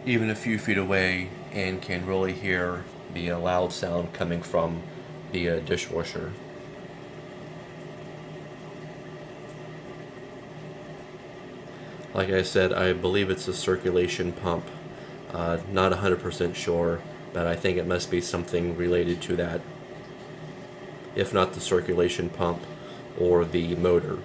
even a few feet away and can really hear the loud sound coming from the dishwasher. Like I said, I believe it's a circulation pump. Not 100% sure, but I think it must be something related to that. If not the circulation pump or the motor.